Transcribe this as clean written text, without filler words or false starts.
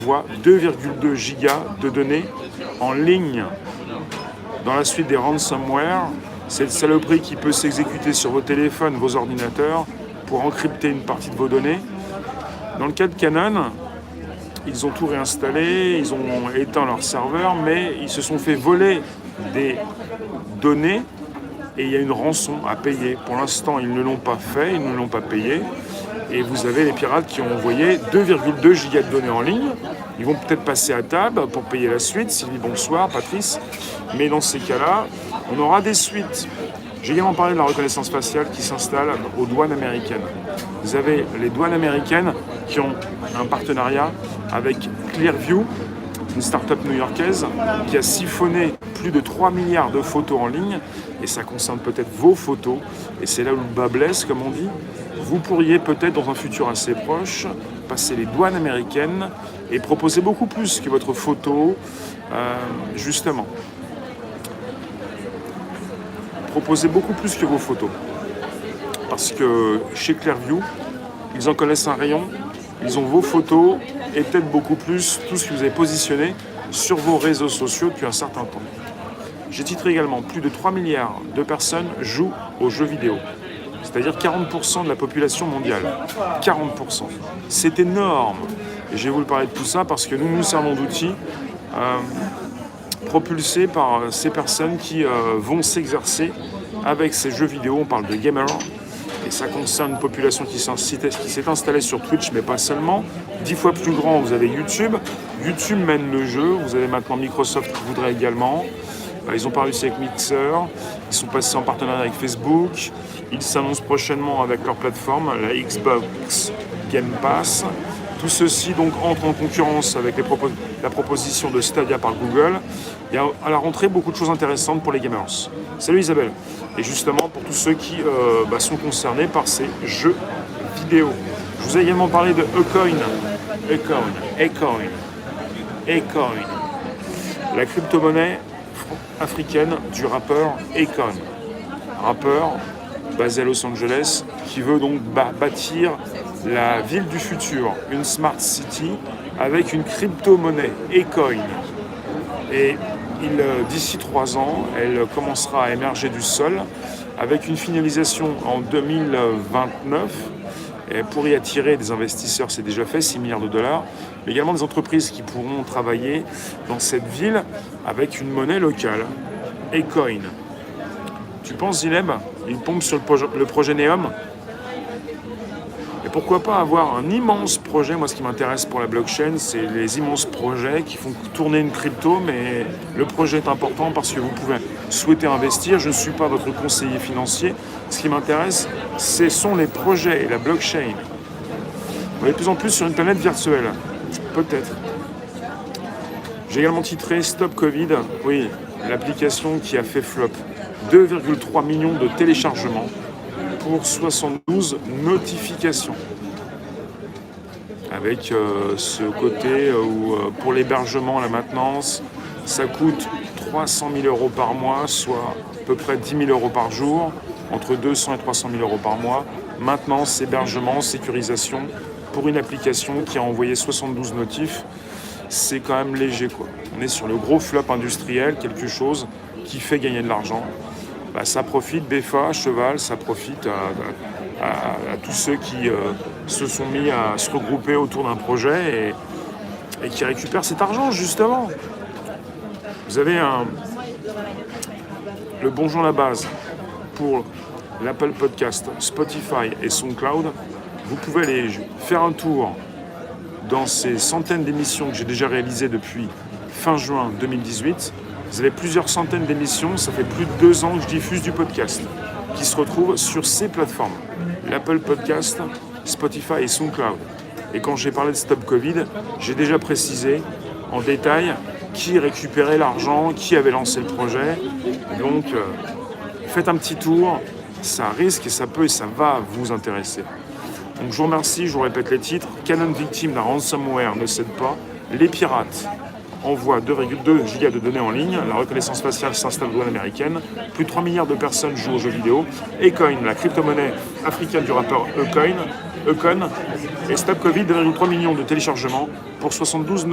envoie 2,2 gigas de données en ligne. Dans la suite des ransomware, c'est cette saloperie qui peut s'exécuter sur vos téléphones, vos ordinateurs, pour encrypter une partie de vos données. Dans le cas de Canon, ils ont tout réinstallé, ils ont éteint leur serveur, mais ils se sont fait voler des données et il y a une rançon à payer. Pour l'instant, ils ne l'ont pas fait, ils ne l'ont pas payé. Et vous avez les pirates qui ont envoyé 2,2 gigas de données en ligne. Ils vont peut-être passer à table pour payer la suite. Sylvie, bonsoir, Patrice. Mais dans ces cas-là, on aura des suites. J'ai également parlé de la reconnaissance faciale qui s'installe aux douanes américaines. Vous avez les douanes américaines qui ont un partenariat avec Clearview, une start-up new-yorkaise qui a siphonné plus de 3 milliards de photos en ligne. Et ça concerne peut-être vos photos. Et c'est là où le bas blesse, comme on dit. Vous pourriez peut-être, dans un futur assez proche, passer les douanes américaines et proposer beaucoup plus que votre photo, justement. Proposer beaucoup plus que vos photos. Parce que chez Clearview, ils en connaissent un rayon, ils ont vos photos et peut-être beaucoup plus tout ce que vous avez positionné sur vos réseaux sociaux depuis un certain temps. J'ai titré également, plus de 3 milliards de personnes jouent aux jeux vidéo. C'est-à-dire 40% de la population mondiale. 40%. C'est énorme. Et je vais vous le parler de tout ça parce que nous nous servons d'outils propulsés par ces personnes qui vont s'exercer avec ces jeux vidéo. On parle de gamers. Et ça concerne une population qui s'est installée sur Twitch, mais pas seulement. 10 fois plus grand, vous avez YouTube. YouTube mène le jeu. Vous avez maintenant Microsoft qui voudrait également. Ils ont pas réussi avec Mixer. Ils sont passés en partenariat avec Facebook. Ils s'annoncent prochainement avec leur plateforme, la Xbox Game Pass. Tout ceci donc entre en concurrence avec la proposition de Stadia par Google. Il y a à la rentrée beaucoup de choses intéressantes pour les gamers. Salut Isabelle. Et justement pour tous ceux qui sont concernés par ces jeux vidéo. Je vous ai également parlé de Acoin. La crypto-monnaie africaine du rappeur Akon. Rappeur basé à Los Angeles, qui veut donc bâtir la ville du futur, une smart city, avec une crypto-monnaie, Acoin. Et d'ici 3 ans, elle commencera à émerger du sol, avec une finalisation en 2029. Et pour y attirer des investisseurs, c'est déjà fait, 6 milliards de dollars, mais également des entreprises qui pourront travailler dans cette ville avec une monnaie locale, Acoin. Tu penses, Zileb, il pompe sur le projet Neom? Et pourquoi pas avoir un immense projet? Moi, ce qui m'intéresse pour la blockchain, c'est les immenses projets qui font tourner une crypto, mais le projet est important parce que vous pouvez souhaiter investir. Je ne suis pas votre conseiller financier. Ce qui m'intéresse, ce sont les projets et la blockchain. On est de plus en plus sur une planète virtuelle. Peut-être. J'ai également titré Stop Covid. Oui, l'application qui a fait flop. 2,3 millions de téléchargements pour 72 notifications. Avec ce côté où pour l'hébergement, la maintenance, ça coûte 300 000 € par mois, soit à peu près 10 000 € par jour, entre 200 et 300 000 € par mois. Maintenance, hébergement, sécurisation, pour une application qui a envoyé 72 notifs, c'est quand même léger, quoi. On est sur le gros flop industriel, quelque chose qui fait gagner de l'argent. Ça profite, BFA, Cheval, ça profite à tous ceux qui se sont mis à se regrouper autour d'un projet et qui récupèrent cet argent, justement. Vous avez le Bonjour la base pour l'Apple Podcast, Spotify et SoundCloud. Vous pouvez aller faire un tour dans ces centaines d'émissions que j'ai déjà réalisées depuis fin juin 2018. Vous avez plusieurs centaines d'émissions, ça fait plus de 2 ans que je diffuse du podcast, qui se retrouvent sur ces plateformes, l'Apple Podcast, Spotify et SoundCloud. Et quand j'ai parlé de Stop Covid, j'ai déjà précisé en détail qui récupérait l'argent, qui avait lancé le projet. Donc, faites un petit tour, ça risque et ça peut et ça va vous intéresser. Donc je vous remercie, je vous répète les titres. Canon victime d'un ransomware ne cède pas. Les pirates envoient 2,2 gigas de données en ligne. La reconnaissance faciale s'installe aux douanes américaines. Plus de 3 milliards de personnes jouent aux jeux vidéo. Acoin, la crypto-monnaie africaine du rappeur Acoin. Et Stop Covid, 2,3 millions de téléchargements pour 72